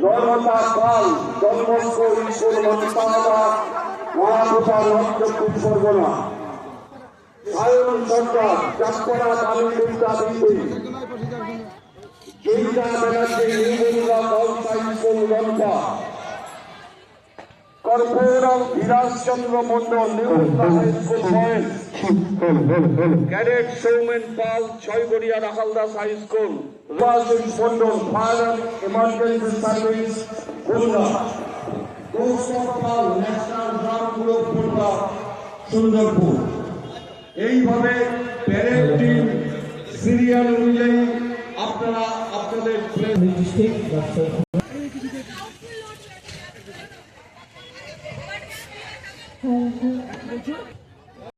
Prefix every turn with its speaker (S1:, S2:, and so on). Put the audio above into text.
S1: নর্মদা পাল জন্মস্ক ঈশ্বর মন্ত্রণা মহাপ্রসাদ দক্ষিণ পরগনা সায়ন সরকার চাকরা বালিকা বিদ্যুৎ Joyita Banerjee Nirmala girls high school রংপা corporal Dhiraj Chandra Mondal Nirmala high school boys cadet Soumen Pal Chhoygoria Rakhaldas high school Rajesh Mondal fire emergency service Khulna Koushal Pal national গ্রাম গ্রুপ খুলনা সুন্দরপুর। এইভাবে প্যারেড টিম সিরিয়াল অনুযায়ী আপনারা আপনাদের